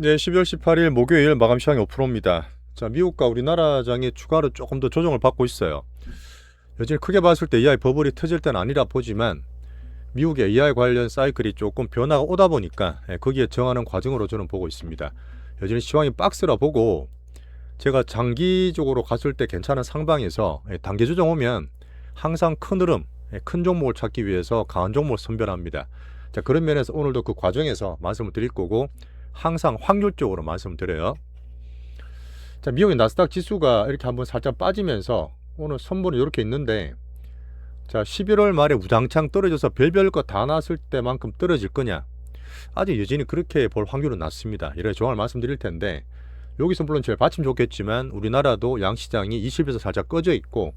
네, 12월 18일 목요일 마감 시황이 5%입니다. 자, 미국과 우리나라 장이 추가로 조금 더 조정을 받고 있어요. 여전히 크게 봤을 때 AI 버블이 터질 때는 아니라 보지만 미국의 AI 관련 사이클이 조금 변화가 오다 보니까 거기에 정하는 과정으로 저는 보고 있습니다. 여전히 시황이 박스라 보고 제가 장기적으로 갔을 때 괜찮은 상방에서 단계 조정 오면 항상 큰 흐름, 큰 종목을 찾기 위해서 강한 종목을 선별합니다. 자, 그런 면에서 오늘도 그 과정에서 말씀을 드릴 거고 항상 확률적으로 말씀드려요. 자, 미국의 나스닥 지수가 이렇게 한번 살짝 빠지면서 오늘 선물이 이렇게 있는데, 자, 11월 말에 우장창 떨어져서 별별 거 다 났을 때만큼 떨어질 거냐? 아직 여전히 그렇게 볼 확률은 낮습니다. 이렇게 조항을 말씀드릴 텐데, 여기서 물론 제일 받침 좋겠지만 우리나라도 양시장이 20에서 살짝 꺼져 있고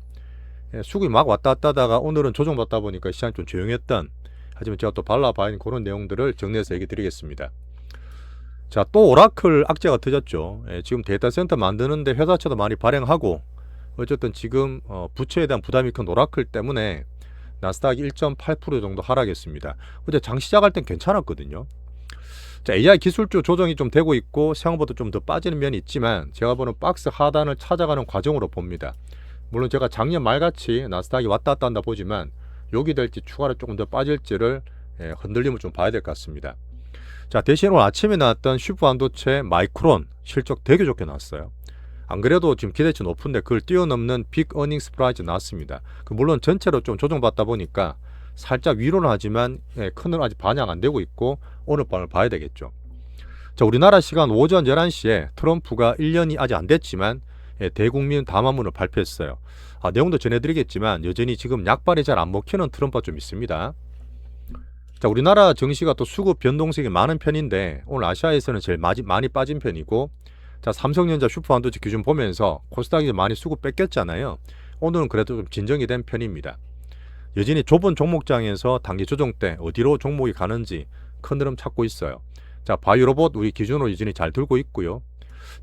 수급이 막 왔다 갔다 하다가 오늘은 조정받다 보니까 시장이 좀 조용했던, 하지만 제가 또 발라봐야 그런 내용들을 정리해서 얘기 드리겠습니다. 자, 또 오라클 악재가 터졌죠. 지금 데이터 센터 만드는데 회사채도 많이 발행하고 어쨌든 지금 부채에 대한 부담이 큰 오라클 때문에 나스닥이 1.8% 정도 하락했습니다. 어제 장 시작할 땐 괜찮았거든요. 자, AI 기술주 조정이 좀 되고 있고 생각보다 좀 더 빠지는 면이 있지만 제가 보는 박스 하단을 찾아가는 과정으로 봅니다. 물론 제가 작년 말같이 나스닥이 왔다 갔다 한다 보지만 여기 될지 추가로 조금 더 빠질지를 흔들림을 좀 봐야 될 것 같습니다. 자, 대신 오늘 아침에 나왔던 슈퍼반도체 마이크론 실적 되게 좋게 나왔어요. 안 그래도 지금 기대치 높은데 그걸 뛰어넘는 빅 어닝 스프라이즈 나왔습니다. 물론 전체로 좀 조정받다 보니까 살짝 위로는 하지만 큰 흐름 아직 반영 안 되고 있고 오늘 밤을 봐야 되겠죠. 자, 우리나라 시간 오전 11시에 트럼프가 1년이 아직 안 됐지만 대국민 담화문을 발표했어요. 내용도 전해드리겠지만 여전히 지금 약발이 잘 안 먹히는 트럼프가 좀 있습니다. 자, 우리나라 증시가 또 수급 변동성이 많은 편인데 오늘 아시아에서는 제일 많이 빠진 편이고, 자, 삼성전자 슈퍼반도체 기준 보면서 코스닥이 많이 수급 뺏겼잖아요. 오늘은 그래도 좀 진정이 된 편입니다. 여전히 좁은 종목장에서 단기 조정 때 어디로 종목이 가는지 큰 흐름 찾고 있어요. 자, 바이오로봇 우리 기준으로 여전히 잘 들고 있고요.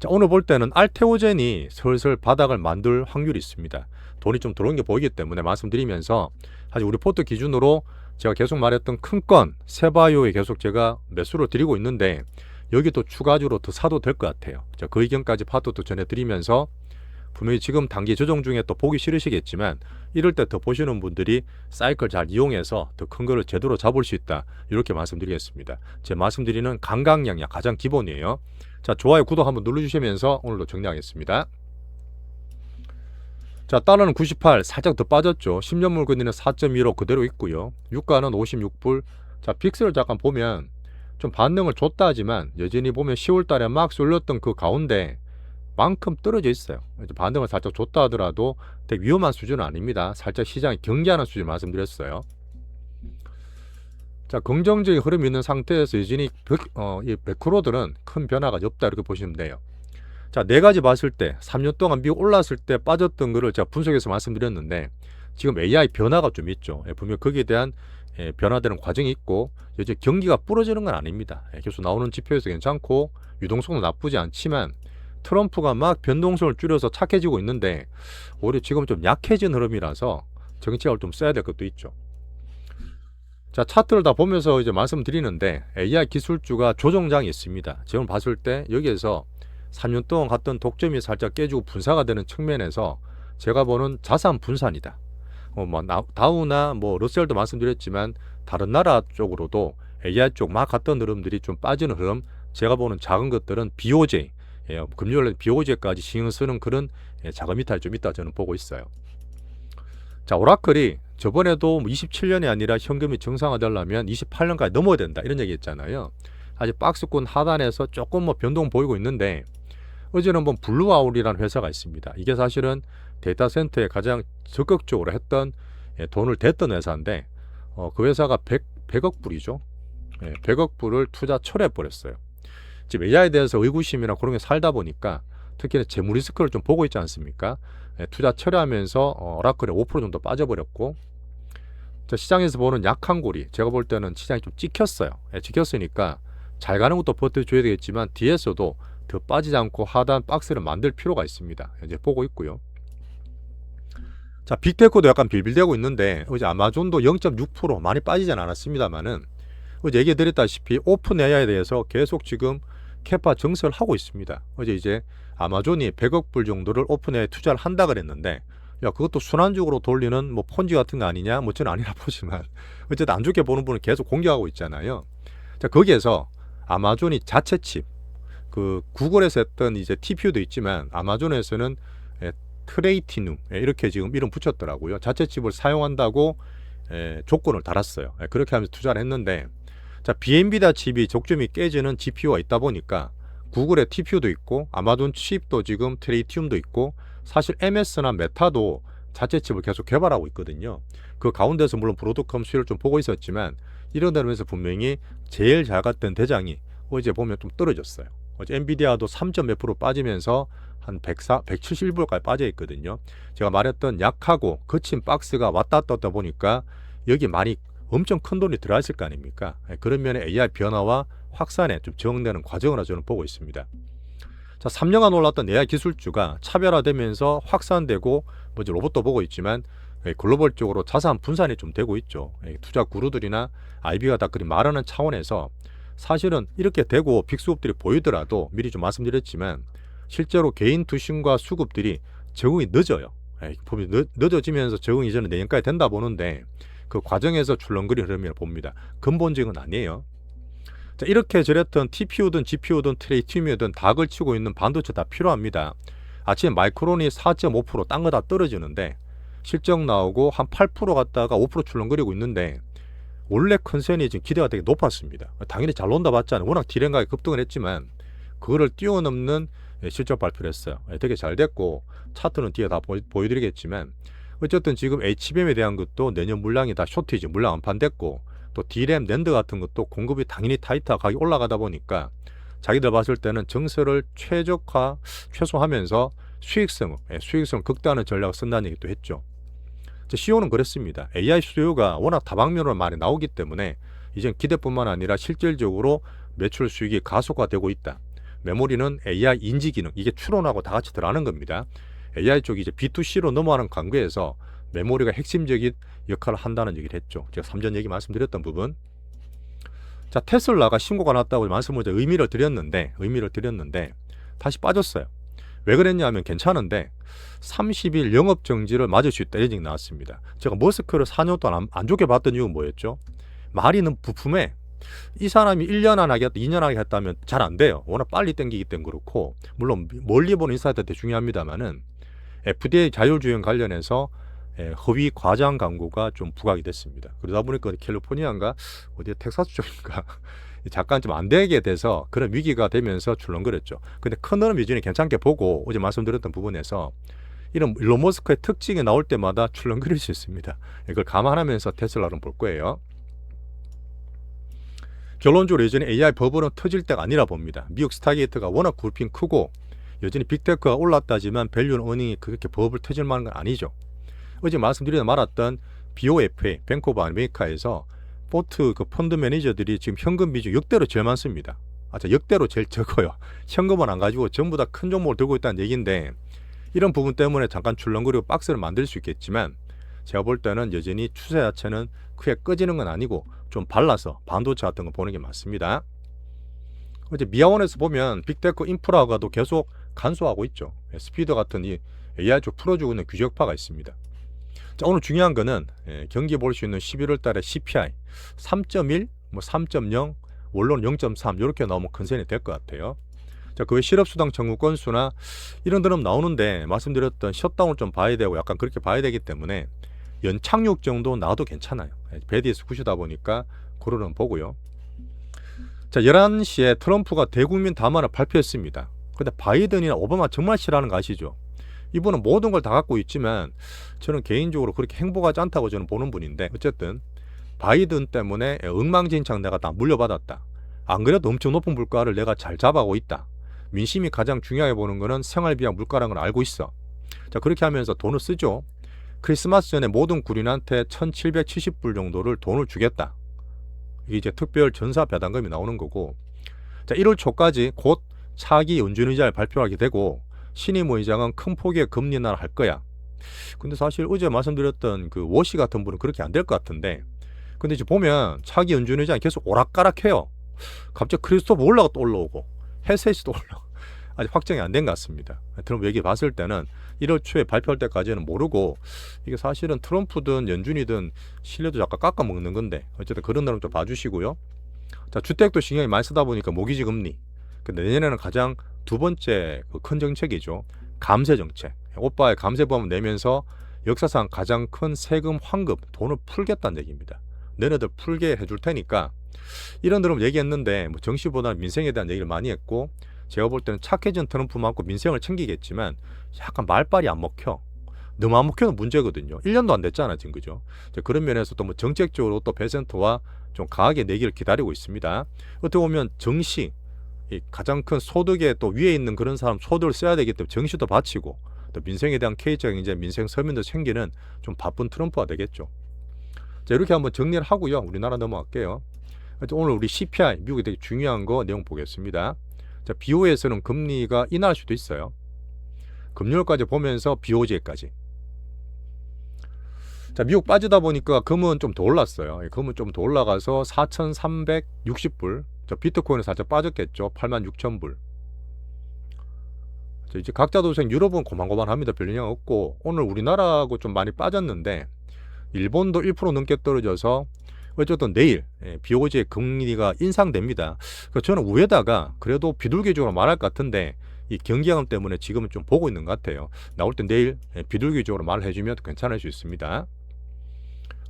자, 오늘 볼 때는 알테오젠이 슬슬 바닥을 만들 확률이 있습니다. 돈이 좀 들어온 게 보이기 때문에 말씀드리면서 사실 우리 포트 기준으로 제가 계속 말했던 큰 건 세바이오에 계속 제가 매수를 드리고 있는데 여기 또 추가적으로 더 사도 될 것 같아요. 자, 그 의견까지 파트도 전해드리면서 분명히 지금 단기 조정 중에 또 보기 싫으시겠지만 이럴 때 더 보시는 분들이 사이클 잘 이용해서 더 큰 거를 제대로 잡을 수 있다, 이렇게 말씀드리겠습니다. 제 말씀드리는 강강약약 가장 기본이에요. 자, 좋아요 구독 한번 눌러주시면서 오늘도 정리하겠습니다. 자, 달러는 98 살짝 더 빠졌죠. 10년 물건리는 4.15 그대로 있고요. 유가는 56불. 자, 빅스를 잠깐 보면 좀 반등을 줬다 하지만 여전히 보면 10월 달에 막 쏠렸던 그 가운데 만큼 떨어져 있어요. 반등을 살짝 줬다 하더라도 되게 위험한 수준은 아닙니다. 살짝 시장이 경계하는 수준 말씀드렸어요. 자, 긍정적인 흐름이 있는 상태에서 여전히 이 매크로들은 큰 변화가 없다, 이렇게 보시면 돼요. 자, 네 가지 봤을 때 3년 동안 미국 올랐을 때 빠졌던 거를 제가 분석해서 말씀드렸는데 지금 AI 변화가 좀 있죠. 분명 거기에 대한 변화되는 과정이 있고 이제 경기가 부러지는 건 아닙니다. 계속 나오는 지표에서 괜찮고 유동성도 나쁘지 않지만 트럼프가 막 변동성을 줄여서 착해지고 있는데 오히려 지금 좀 약해진 흐름이라서 정책을 좀 써야 될 것도 있죠. 자, 차트를 다 보면서 이제 말씀드리는데 AI 기술주가 조정장이 있습니다. 지금 봤을 때 여기에서 3년 동안 갔던 독점이 살짝 깨지고 분사가 되는 측면에서 제가 보는 자산 분산이다. 다우나 러셀도 말씀드렸지만 다른 나라 쪽으로도 AI 쪽 막 갔던 흐름들이 좀 빠지는 흐름, 제가 보는 작은 것들은 BOJ, 금요일에 BOJ까지 신경 쓰는 그런 자금 이탈이 좀 있다 저는 보고 있어요. 자, 오라클이 저번에도 27년이 아니라 현금이 정상화되려면 28년까지 넘어야 된다, 이런 얘기 했잖아요. 아직 박스권 하단에서 조금 변동 보이고 있는데 어제는 블루아울이라는 회사가 있습니다. 이게 사실은 데이터 센터에 가장 적극적으로 했던 돈을 댔던 회사인데 그 회사가 100억 불이죠. 100억 불을 투자 철회해 버렸어요. 지금 AI에 대해서 의구심이나 그런 게 살다 보니까 특히 재무 리스크를 좀 보고 있지 않습니까? 투자 철회하면서 오라클이 5% 정도 빠져버렸고, 시장에서 보는 약한 고리, 제가 볼 때는 시장이 좀 찍혔어요. 찍혔으니까 잘 가는 것도 버텨줘야 되겠지만 뒤에서도 더 빠지지 않고 하단 박스를 만들 필요가 있습니다. 이제 보고 있고요. 자, 빅테크도 약간 빌빌대고 있는데 어제 아마존도 0.6% 많이 빠지진 않았습니다만은 어제 얘기해 드렸다시피 오픈 AI에 대해서 계속 지금 캐파 증설을 하고 있습니다. 어제 이제 아마존이 100억 불 정도를 오픈에 투자를 한다 그랬는데, 야 그것도 순환적으로 돌리는 뭐 폰지 같은 거 아니냐? 뭐 저는 아니라 보지만 어쨌든 안 좋게 보는 분은 계속 공격하고 있잖아요. 자, 거기에서 아마존이 자체 칩, 그 구글에서 했던 이제 TPU도 있지만 아마존에서는 트레이티누 이렇게 지금 이름 붙였더라고요. 자체 칩을 사용한다고 조건을 달았어요. 그렇게 하면서 투자를 했는데, 자, 비엔비디아 칩이 적점이 깨지는 GPU가 있다 보니까 구글의 TPU도 있고 아마존 칩도 지금 트레이티움도 있고, 사실 MS나 메타도 자체 칩을 계속 개발하고 있거든요. 그 가운데서 물론 브로드컴 수혜를 좀 보고 있었지만, 이런 데면서 분명히 제일 잘 갔던 대장이 어제 보면 좀 떨어졌어요. 어제 엔비디아도 3.몇% 빠지면서 한 171불까지 빠져 있거든요. 제가 말했던 약하고 거친 박스가 왔다 갔다 보니까 여기 많이 엄청 큰 돈이 들어있을 거 아닙니까? 그런 면에 AI 변화와 확산에 좀 적응되는 과정으로 저는 보고 있습니다. 자, 3년간 올랐던 AI 기술주가 차별화되면서 확산되고, 뭐 이제 로봇도 보고 있지만 글로벌적으로 자산 분산이 좀 되고 있죠. 투자 구루들이나 IB가 다 그리 말하는 차원에서 사실은 이렇게 되고 빅수급들이 보이더라도 미리 좀 말씀드렸지만 실제로 개인 투신과 수급들이 적응이 늦어요. 늦어지면서 적응이 저는 내년까지 된다 보는데, 그 과정에서 출렁거리는 흐름이라고 봅니다. 근본적은 아니에요. 자, 이렇게 저랬던 TPU든 GPU든 트레이티움이든 다 걸치고 있는 반도체 다 필요합니다. 아침에 마이크론이 4.5% 딴 거 다 떨어지는데 실적 나오고 한 8% 갔다가 5% 출렁거리고 있는데, 원래 컨센이 지금 기대가 되게 높았습니다. 당연히 잘 논다 봤잖아요. 워낙 디램가에 급등을 했지만 그거를 뛰어넘는 실적 발표를 했어요. 되게 잘 됐고 차트는 뒤에 다 보여드리겠지만, 어쨌든 지금 HBM에 대한 것도 내년 물량이 다 쇼티지, 물량 완판됐고, 또 D램, 낸드 같은 것도 공급이 당연히 타이트하고 가격이 올라가다 보니까 자기들 봤을 때는 정세를 최소화하면서 수익성을 극대화하는 전략을 쓴다는 얘기도 했죠. CEO는 그랬습니다. AI 수요가 워낙 다방면으로 많이 나오기 때문에 이젠 기대뿐만 아니라 실질적으로 매출 수익이 가속화되고 있다. 메모리는 AI 인지 기능, 이게 추론하고 다 같이 들어가는 겁니다. AI 쪽이 이제 B2C로 넘어가는 관계에서 메모리가 핵심적인 역할을 한다는 얘기를 했죠. 제가 3전 얘기 말씀드렸던 부분. 자, 테슬라가 신고가 났다고 말씀을 의미를 드렸는데 다시 빠졌어요. 왜 그랬냐면 괜찮은데 30일 영업 정지를 맞을 수 있다, 이런 얘기 나왔습니다. 제가 머스크를 4년 동안 안 좋게 봤던 이유는 뭐였죠? 말이 너무 부품에, 이 사람이 1년 안 하겠다, 2년 하겠다면 잘 안 돼요. 워낙 빨리 땡기기 때문에 그렇고, 물론 멀리 보는 인사이트도 중요합니다만은 FDA 자율주행 관련해서 허위 과장 광고가 좀 부각이 됐습니다. 그러다 보니까 캘리포니아인가 어디 텍사스 쪽인가 잠깐 좀 안 되게 돼서 그런 위기가 되면서 출렁거렸죠. 근데 큰 흐름 위주는 괜찮게 보고, 어제 말씀드렸던 부분에서 이런 일론 머스크의 특징이 나올 때마다 출렁거릴 수 있습니다. 이걸 감안하면서 테슬라를 볼 거예요. 결론적으로 여전히 AI 버블은 터질 때가 아니라 봅니다. 미국 스타게이트가 워낙 굴핑 크고 여전히 빅테크가 올랐다지만 밸류 어닝이 그렇게 버블 터질 만한 건 아니죠. 어제 말씀드리다 말았던 BOFA, 뱅크 오브 아메리카에서 포트 그 펀드 매니저들이 지금 현금 비중 역대로 제일 많습니다. 역대로 제일 적어요. 현금은 안 가지고 전부 다 큰 종목을 들고 있다는 얘기인데, 이런 부분 때문에 잠깐 출렁거리고 박스를 만들 수 있겠지만 제가 볼 때는 여전히 추세 자체는 크게 꺼지는 건 아니고 좀 발라서 반도체 같은 거 보는 게 맞습니다. 어제 미아원에서 보면 빅테크 인프라가도 계속 간소하고 있죠. 스피드 같은 이 AI 쪽 풀어주고 있는 규격파가 있습니다. 자, 오늘 중요한 거는 경기 볼 수 있는 11월 달에 CPI 3.1, 뭐 3.0, 원론 0.3 이렇게 나오면 컨센이 될 것 같아요. 자, 그 외 실업수당 청구 건수나 이런 드럼 나오는데 말씀드렸던 셧다운을 좀 봐야 되고 약간 그렇게 봐야 되기 때문에 연착륙 정도 나와도 괜찮아요. 베디에서 굿이다 보니까 그러는 보고요. 자, 11시에 트럼프가 대국민 담화를 발표했습니다. 근데 바이든이나 오바마 정말 싫어하는 거 아시죠? 이분은 모든 걸 다 갖고 있지만 저는 개인적으로 그렇게 행복하지 않다고 저는 보는 분인데, 어쨌든 바이든 때문에 엉망진창 내가 다 물려받았다. 안 그래도 엄청 높은 물가를 내가 잘 잡아오고 있다. 민심이 가장 중요하게 보는 거는 생활비랑 물가라는 걸 알고 있어. 자, 그렇게 하면서 돈을 쓰죠. 크리스마스 전에 모든 국민한테 1770불 정도를 돈을 주겠다. 이게 이제 특별 전사 배당금이 나오는 거고, 자, 1월 초까지 곧 차기 연준의자를 발표하게 되고 신임 의장은 큰 폭의 금리 인하를 할 거야. 근데 사실 어제 말씀드렸던 그 워시 같은 분은 그렇게 안 될 것 같은데, 근데 이제 보면 차기 연준의장이 계속 오락가락해요. 갑자기 크리스토프 올라가 또 올라오고 헬셋이도 아직 확정이 안 된 것 같습니다. 트럼프 얘기 봤을 때는 1월 초에 발표할 때까지는 모르고 이게 사실은 트럼프든 연준이든 신뢰도 잠깐 깎아먹는 건데 어쨌든 그런 날은 좀 봐주시고요. 자, 주택도 신경이 많이 쓰다 보니까 모기지 금리. 근데 내년에는 가장 두 번째 큰 정책이죠. 감세 정책. 오빠의 감세보험 내면서 역사상 가장 큰 세금 환급 돈을 풀겠다는 얘기입니다. 너네들 풀게 해줄 테니까 이런 데로 얘기했는데 뭐 정치보다는 민생에 대한 얘기를 많이 했고 제가 볼 때는 착해진 트럼프만큼 민생을 챙기겠지만 약간 말빨이 안 먹혀. 너무 안 먹혀는 문제거든요. 1년도 안 됐잖아 지금 그죠. 그런 면에서 또 뭐 정책적으로 또 베센트와 좀 강하게 내기를 기다리고 있습니다. 어떻게 보면 정시 이 가장 큰 소득에 또 위에 있는 그런 사람 소득을 써야 되기 때문에 정시도 바치고 또 민생에 대한 케이적인 이제 민생 서민도 챙기는 좀 바쁜 트럼프가 되겠죠. 자, 이렇게 한번 정리를 하고요. 우리나라 넘어갈게요. 오늘 우리 CPI 미국이 되게 중요한 거 내용 보겠습니다. 자, BOE에서는 금리가 인하할 수도 있어요. 금요일까지 보면서 BOJ까지. 자, 미국 빠지다 보니까 금은 좀 더 올랐어요. 금은 좀 더 올라가서 4,360불. 저 비트코인은 살짝 빠졌겠죠. 86,000불. 이제 각자 도생 유럽은 고만고만합니다. 별 영향 없고 오늘 우리나라하고 좀 많이 빠졌는데 일본도 1% 넘게 떨어져서 어쨌든 내일 BOJ 금리가 인상됩니다. 저는 위에다가 그래도 비둘기적으로 말할 것 같은데 이 경기하감 때문에 지금은 좀 보고 있는 것 같아요. 나올 때 내일 비둘기적으로 말을 해주면 괜찮을 수 있습니다.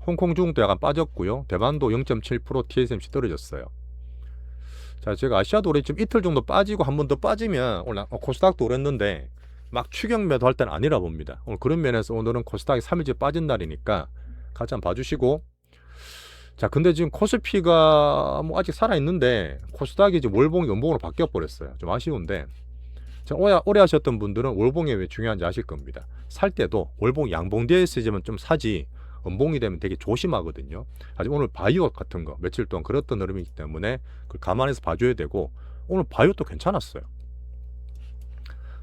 홍콩 중국도 약간 빠졌고요. 대만도 0.7% TSMC 떨어졌어요. 자, 제가 아시아도 우리 지금 이틀 정도 빠지고 한 번 더 빠지면 오늘 코스닥도 오랬는데 막 추격 매도할 때는 아니라 봅니다. 오늘 그런 면에서 오늘은 코스닥이 3일째 빠진 날이니까 같이 한번 봐주시고. 자, 근데 지금 코스피가 뭐 아직 살아있는데 코스닥이 지금 월봉이 연봉으로 바뀌어 버렸어요. 좀 아쉬운데 자, 오래 하셨던 분들은 월봉이 왜 중요한지 아실 겁니다. 살 때도 월봉 양봉되어 있으면 좀 사지 음봉이 되면 되게 조심하거든요. 아직 오늘 바이오 같은 거 며칠 동안 그랬던 흐름이기 때문에 그걸 감안해서 봐줘야 되고 오늘 바이오도 괜찮았어요.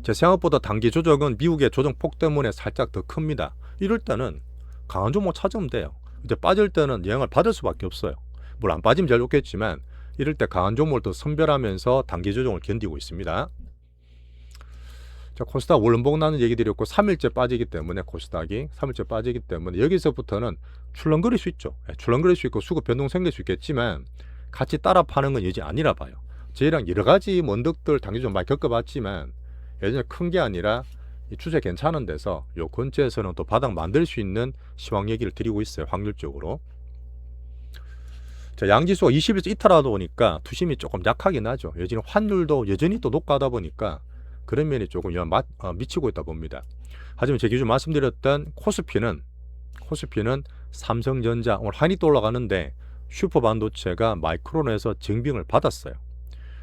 제 생각보다 단기 조정은 미국의 조정폭 때문에 살짝 더 큽니다. 이럴 때는 강한 종목 찾으면 돼요. 이제 빠질 때는 영향을 받을 수밖에 없어요. 물론 안 빠지면 제일 좋겠지만 이럴 때 강한 종목을 더 선별하면서 단기 조정을 견디고 있습니다. 자, 코스닥 월봉 나는 얘기 드렸고 3일째 빠지기 때문에 코스닥이 3일째 빠지기 때문에 여기서부터는 출렁거릴 수 있죠. 출렁거릴 수 있고 수급 변동 생길 수 있겠지만 같이 따라 파는 건 여지 아니라 봐요. 저희랑 여러 가지 원덕들 단기 좀 많이 겪어봤지만 예전에 큰 게 아니라 이 추세 괜찮은 데서 요 근처에서는 또 바닥 만들 수 있는 시황 얘기를 드리고 있어요. 확률적으로. 자, 양지수가 20에서 이탈하다 보니까 투심이 조금 약하긴 하죠. 여전히 환율도 여전히 또 높아하다 보니까 그런 면이 조금 미치고 있다 봅니다. 하지만 제 기준 말씀드렸던 코스피는 삼성전자 오늘 한이 또 올라가는데 슈퍼반도체가 마이크론에서 증빙을 받았어요.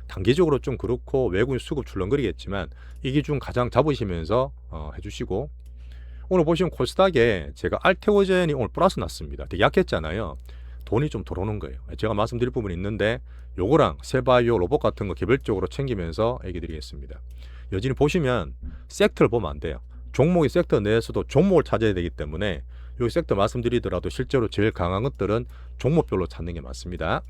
단기적으로 좀 그렇고 외국인 수급 출렁거리겠지만 이 기준 가장 잡으시면서 해주시고 오늘 보시면 코스닥에 제가 알테오젠이 오늘 플러스 났습니다. 되게 약했잖아요. 돈이 좀 들어오는 거예요. 제가 말씀드릴 부분이 있는데 요거랑 세바이오 로봇 같은 거 개별적으로 챙기면서 얘기 드리겠습니다. 여전히 보시면 섹터를 보면 안 돼요. 종목이 섹터 내에서도 종목을 찾아야 되기 때문에 이 섹터 말씀드리더라도 실제로 제일 강한 것들은 종목별로 찾는 게 맞습니다.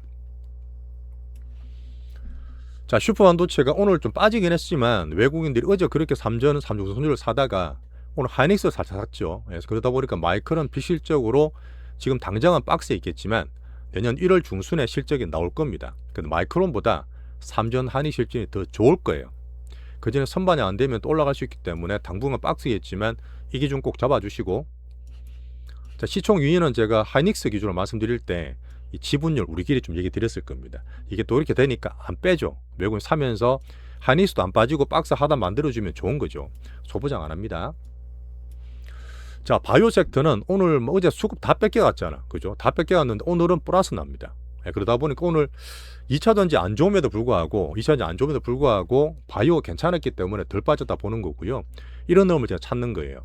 자, 슈퍼반도체가 오늘 좀 빠지긴 했지만 외국인들이 어제 그렇게 삼성전자를 사다가 오늘 하이닉스를 살짝 샀죠. 그래서 그러다 보니까 마이크론 비실적으로 지금 당장은 박스에 있겠지만 내년 1월 중순에 실적이 나올 겁니다. 근데 마이크론보다 삼전 한이 실적이 더 좋을 거예요. 그 전에 선반이 안 되면 또 올라갈 수 있기 때문에 당분간 박스겠지만 이 기준 꼭 잡아주시고. 자, 시총 유인은 제가 하이닉스 기준으로 말씀드릴 때 이 지분율 우리끼리 좀 얘기 드렸을 겁니다. 이게 또 이렇게 되니까 안 빼죠. 외국인 사면서 하이닉스도 안 빠지고 박스 하나 만들어주면 좋은 거죠. 소부장 안 합니다. 자, 바이오 섹터는 오늘 어제 수급 다 뺏겨갔잖아. 그죠? 다 뺏겨갔는데 오늘은 플러스 납니다. 그러다 보니까 오늘 2차전지 안 좋음에도 불구하고 바이오 괜찮았기 때문에 덜 빠졌다 보는 거고요. 이런 놈을 제가 찾는 거예요.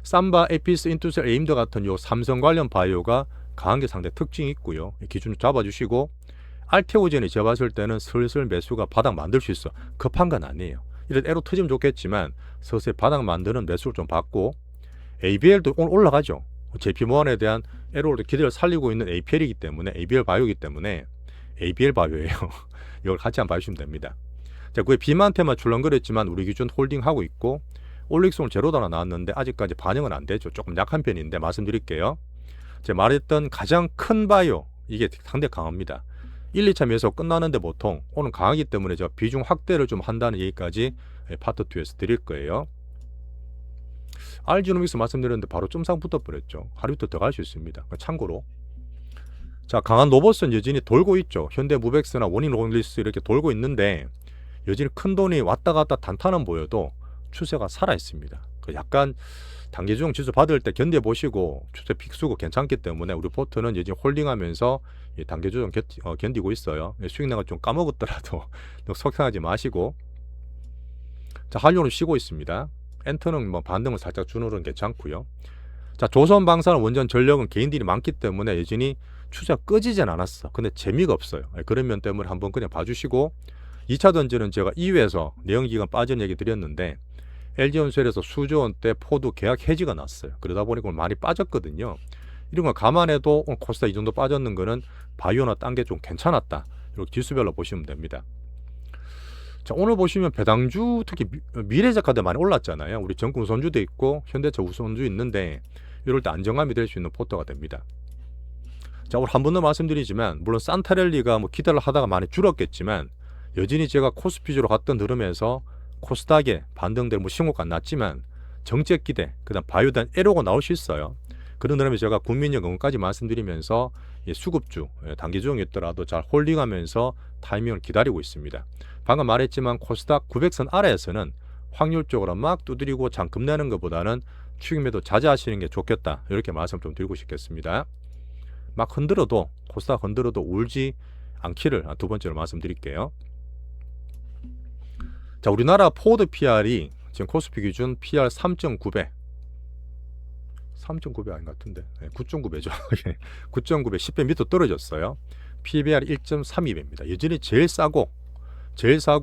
삼바, 에피스, 인투셀, 에임드 같은 요 삼성 관련 바이오가 강한 게 상당히 특징이 있고요. 기준 잡아주시고 알테오젠이 제가 봤을 때는 슬슬 매수가 바닥 만들 수 있어. 급한 건 아니에요. 이런 애로 터지면 좋겠지만 서서히 바닥 만드는 매수를 좀 받고 ABL도 오늘 올라가죠. JP모건에 대한 애로를 기대를 살리고 있는 APL이기 때문에 ABL 바이오이기 때문에 ABL 바이오예요. 이걸 같이 한번 봐주시면 됩니다. 자, 그게 빔한테만 출렁거렸지만 우리 기준 홀딩하고 있고, 올릭스 오늘 제로도 하나 나왔는데 아직까지 반영은 안 되죠. 조금 약한 편인데 말씀드릴게요. 제가 말했던 가장 큰 바이오, 이게 상당히 강합니다. 1, 2차 매수 끝나는데 보통 오늘 강하기 때문에 제가 비중 확대를 좀 한다는 얘기까지 파트 2에서 드릴 거예요. RG노믹스 말씀드렸는데 바로 점상 붙어버렸죠. 하루 이틀 더 갈 수 있습니다. 참고로. 자, 강한 로봇은 여전히 돌고 있죠. 현대무백스나 원인롤리스 이렇게 돌고 있는데 여전히 큰 돈이 왔다 갔다 단타는 보여도 추세가 살아있습니다. 약간 단기주용 지수 받을 때 견뎌보시고 추세 픽수고 괜찮기 때문에 우리 포트는 여전히 홀딩하면서 단기주용 견디고 있어요. 수익량을 좀 까먹었더라도 속상하지 마시고. 자, 한류는 쉬고 있습니다. 엔터는 뭐 반등을 살짝 주는 건 괜찮고요. 자, 조선방사는 원전 전력은 개인들이 많기 때문에 여전히 추세가 꺼지진 않았어. 근데 재미가 없어요. 그런 면 때문에 한번 그냥 봐주시고, 2차 던지는 제가 2회에서 내연기관 빠진 얘기 드렸는데 LG전설에서 수조 원대 포드 계약 해지가 났어요. 그러다 보니까 많이 빠졌거든요. 이런 거 감안해도 오늘 코스닥 이 정도 빠졌는 거는 바이오나 딴 게 좀 괜찮았다. 이렇게 지수별로 보시면 됩니다. 자, 오늘 보시면 배당주 특히 미래에셋카드 많이 올랐잖아요. 우리 정권 우선주도 있고 현대차 우선주 있는데 이럴 때 안정감이 될 수 있는 포트가 됩니다. 자, 오늘 한 번 더 말씀드리지만 물론 산타랠리가 뭐 기대를 하다가 많이 줄었겠지만 여전히 제가 코스피주로 갔던 흐름에서 코스닥에 반등될 뭐 신고가 안 났지만 정책 기대, 그다음 바이오단 에로가 나올 수 있어요. 그런 흐름에 제가 국민적 응원까지 말씀드리면서 수급주, 단기주용이었더라도 잘 홀딩하면서 타이밍을 기다리고 있습니다. 방금 말했지만 코스닥 900선 아래에서는 확률적으로 막 두드리고 장금 내는 것보다는 추격매도 자제하시는 게 좋겠다. 이렇게 말씀 좀 드리고 싶겠습니다. 막 흔들어도 코스닥 흔들어도 울지 않기를 두 번째로 말씀드릴게요. 자, 우리나라 포워드 PR이 지금 코스피 기준 PR 3.9배 3.9배 아닌 것 같은데 9.9배죠. 9.9배 10배 밑으로 떨어졌어요. PBR 1.32배입니다. 여전히 제일 싸고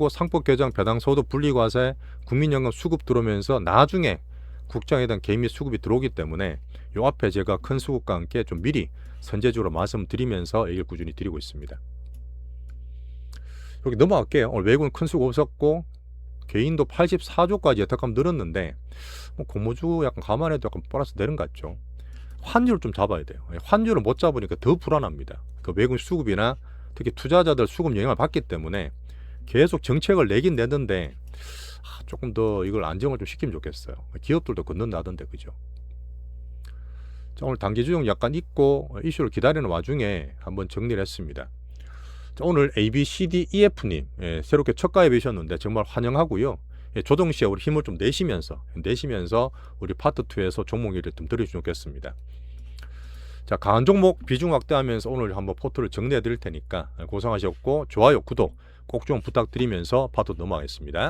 상법개정 배당소득 분리과세 국민연금 수급 들어오면서 나중에 국장에 대한 개인 및 수급이 들어오기 때문에 요 앞에 제가 큰 수급과 함께 좀 미리 선제적으로 말씀드리면서 얘기를 꾸준히 드리고 있습니다. 여기 넘어갈게요. 오늘 외국은 큰 수급 없었고 개인도 84조까지 예탁감 늘었는데 뭐 고무주 약간 감안해도 약간 플러스 내는 것 같죠. 환율을 좀 잡아야 돼요. 환율을 못 잡으니까 더 불안합니다. 그 외국 수급이나 특히 투자자들 수급 영향을 받기 때문에 계속 정책을 내긴 내는데 조금 더 이걸 안정을 좀 시키면 좋겠어요. 기업들도 걷는다던데 그죠. 자, 오늘 단기주용 약간 있고 이슈를 기다리는 와중에 한번 정리를 했습니다. 자, 오늘 ABCDEF님 새롭게 첫 가입이셨는데 정말 환영하고요. 조동시에 우리 힘을 좀 내시면서 우리 파트 2에서 종목 얘기를 좀 드려주시면 좋겠습니다. 자, 강한 종목 비중 확대하면서 오늘 한번 포트를 정리해 드릴 테니까 고생하셨고 좋아요, 구독 꼭 좀 부탁드리면서 파트 넘어가겠습니다.